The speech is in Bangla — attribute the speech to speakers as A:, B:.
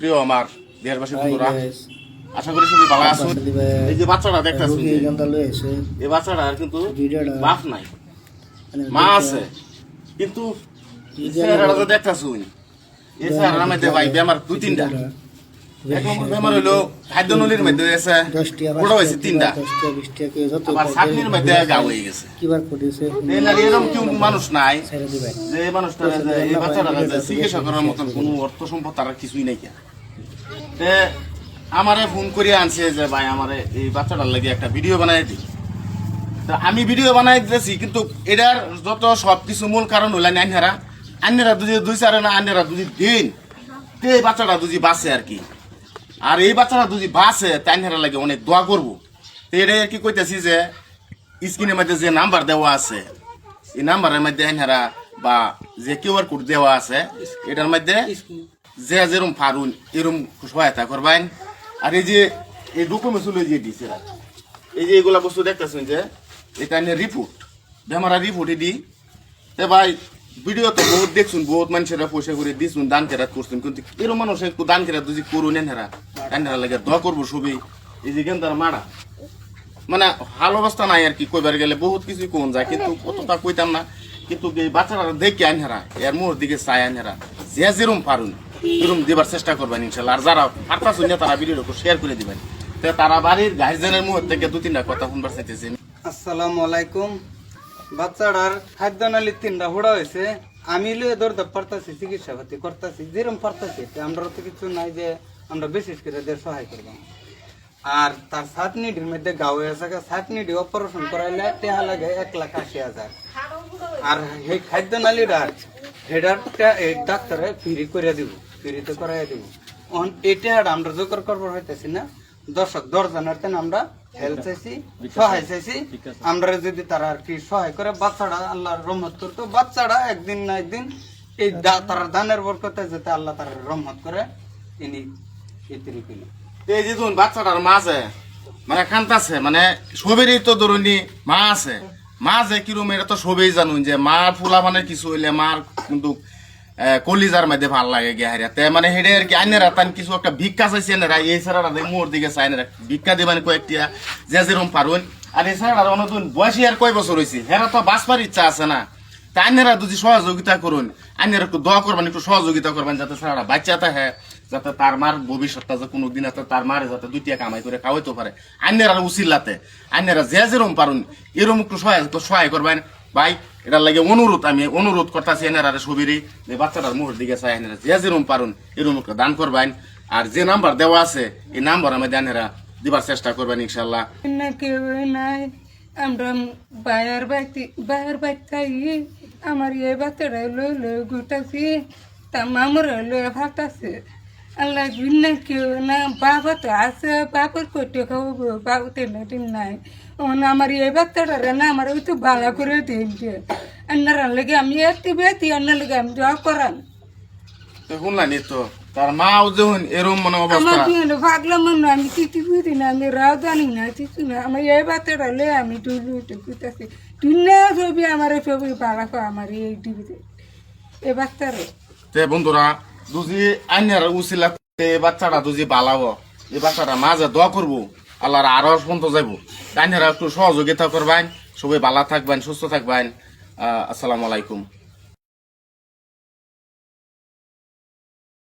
A: প্রিয় আমার দেশবাসী বন্ধুরা, আশা করি সবাই ভালো আছো। এই যে বাচ্চাটা দেখতেছি, এই বাচ্চাটার কিন্তু বাপ নাই, মা আছে, কিন্তু চেহারাটা দেখতেছি এই চেহারার মধ্যে ভাই বেমার দুই তিনটা। এক নম্বর বেমার হইলো খাদ্য নলির মধ্যে হয়েছে, বড় হয়েছে তিনটা, আবার ছাকনির মধ্যে গা হয়ে গেছে। এরকম কেউ মানুষ নাই যে এই মানুষটা এই বাচ্চাটা চিকিৎসা করার মতন কোনো অর্থ সম্পদ তার কিছুই নাই। আমারে ফোন করে আনছে যে ভাই আমারে এই বাচ্চাটার লাগে একটা ভিডিও বানাই দিই। তো আমি ভিডিও বানাই দিয়েছি, কিন্তু এটার যত সবকিছু মূল কারণ হইলেন আন্যেরা যদি দুই চারে না আন্যেরা যদি দিন তো এই বাচ্চাটা যদি বাঁচে আর কি। আর এই বাচ্চাটা যদি বাঁচে তাই লাগে অনেক দোয়া করবো। তো এটাই আর কি কইতেছি যে স্ক্রিনের মধ্যে যে নাম্বার দেওয়া আছে, এই নাম্বারের মধ্যে আন্যেরা বা যে কিউআর কোড দেওয়া আছে এটার মধ্যে যে যেরকম পারুন এরকম সহায়তা করবেন। আর এই যে এই ডকুমেন্টস গুলো যে দিছে, এই যে এগুলা বস্তু দেখতেছেন যে এটা নিয়ে রিপোর্ট বেমারা রিপোর্টে দিই। তে ভাই ভিডিও তো বহুত দেখছুন, বহুত মানুষেরা পয়সা করে দিছুন, দান কেরাত করছেন, কিন্তু এরকম মানুষ একটু দান কেরাত যদি করুন এনহেরা লাগে দোয়া করবো সবই। এই যে গেন্দার মারা মানে ভালো অবস্থা নাই আর কি, কইবার গেলে বহুত কিছু কোন যায়, কিন্তু কতটা কইতাম না। কিন্তু এই বাচ্চারা দেখে আনহেরা এর মুহূর্ত দিকে চাই আনহেরা যে যেরম পারুন এরম দেবার চেষ্টা করবেন ইনশাল্লাহ। আর যারা পারতা শুনে তারা ভিডিওটা শেয়ার করে দিবেন। তো তারা বাড়ির গার্জেনের মুহূর্ত থেকে দু তিনটা কথা শুনবার চাইতেছে।
B: আসসালামু আলাইকুম। বাচ্চাটার খাদ্য নালী তিনটা হুড়া হয়েছে, আমি লিয়ে ধরতে পারতাছি, চিকিৎসা পাতি করতেছি যেরকম পারতাছি। আমরা তো কিছু নাই যে আমরা বিশেষ করে এদের সহায় করবো। আর তার 7 নিডির মধ্যে গাও হয়ে থাকে, 7 নিডি অপারেশন করাইলে টেহা লাগে 1,80,000। আর এই খাদ্য নালীটা হেডারটা এই ডাক্তারে ফ্রি করে দিব, ফ্রিতে করাই দিব। এটা আমরা জোগাড় করবার হইতেছি না। দর্শক 10 জনের তেন আমরা হেল্প চাইছি, সহায় চাইছি। আমরা যদি তারা আর কি সহায় করে বাচ্চাটা আল্লাহর রহমত করতো, বাচ্চাটা একদিন না একদিন এই তার দানের বরকতে যাতে আল্লাহ তার রহমত করে ইনি ইতিরি কিনি।
A: এই যে ধরুন বাচ্চাটার মাঝে মানে কান্তাছে, মানে সবেরই তো ধরুন মা আছে, মা যে কিরম এটা তো সবেই জানুন যে মার ফুলা মানে কিছু হইলে মার কিন্তু কলিজার মধ্যে ভাল লাগে গে হারিয়াতে। মানে হেডে আর কি আইনেরা তান কিছু একটা ভিক্ষা চাইছে এনারা, এই ছাড়া মোর দিকে চাই না ভিক্ষা দিবেন কয়েকটা যে যেরকম পারুন। আর এই ছাড়া অনতুন বয়সী আর কয় বছর হয়েছে, হেরা তো বাঁচবার ইচ্ছা আছে না। তা আইনেরা যদি সহযোগিতা করুন, আইনেরা একটু দোয়া করবেন, একটু সহযোগিতা করবেন যাতে ছাড়া বাচ্চা থাকে, যাতে তার মার ভবিষ্যৎটা যে কোনো দিন আছে তার মারে যাতে 2 টাকা কামাই করে খাওয়াইতে পারে। আইনেরা উচিল্লাতে আইনেরা যে যেরকম পারুন এরকম একটু সহায় করবেন ভাই। এটার লাগে অনুরোধ করতেছি এনারা সবিরই যে বাচ্চাটার মুখের দিকে চাই এনারা যে যেরকম পারুন এরকম একটু দান করবেন। আর যে নাম্বার দেওয়া আছে এই নাম্বার আমাদের এনারা দিবার চেষ্টা করবেন ইনশাল্লাহ।
C: না কেউ নাই, আমরা বাইর বাইর আমার এই বাচ্চারা লই গুটাছি, তা মামুর লই ভাতাছে। আল্লাহ ভিন্ন কেউ না, বাবা তো আছে, বাবার কইতে খাবো, বাবু তিন নাই। আমার এই বাচ্চাটারে না আমার ওই তো ভালো করে দিন আন্নার লেগে আমি একটি বেতি আন্নার লেগে আমি দোয়া করান।
A: শুনলানি তো তার মাও যখন এরম মনে অবস্থা
C: ভাগলাম না, আমি কিছু বুঝি না, আমি রাও জানি না কিছু না। আমার এই বাচ্চাটা লে আমি টুইটাছি তুই না ছবি আমার ছবি ভালো আমার এই টিভিতে এই বাচ্চারে।
A: তে বন্ধুরা দুজি আইনার উচিলা বাচ্চাটা দুজি বালাবো, এই বাচ্চাটা মাঝে দোয়া করবো, আল্লাহর আরো পর্যন্ত যাইব। আইনারা একটু সহযোগিতা করবেন, সবাই ভালো থাকবেন, সুস্থ থাকবেন। আসসালামু আলাইকুম।